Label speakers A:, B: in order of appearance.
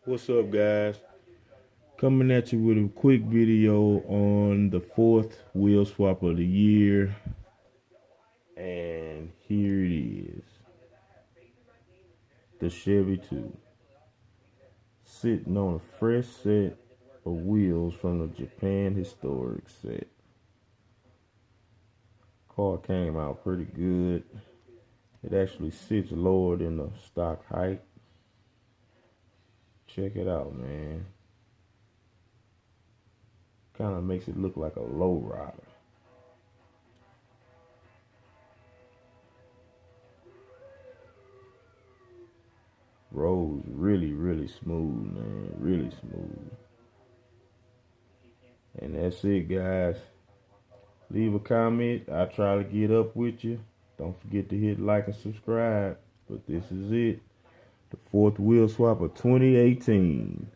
A: What's up, guys? Coming at you with a quick video on the fourth wheel swap of the year. And here it is. The Chevy 2. Sitting on a fresh set of wheels from the Japan Historic set. Car came out pretty good. It actually sits lower than the stock height. Check it out, man. Kind of makes it look like a low rider. Road's really smooth, man. Really smooth. And that's it, guys. Leave a comment. I try to get up with you. Don't forget to hit like and subscribe. But this is it. The fourth wheel swap of 2018.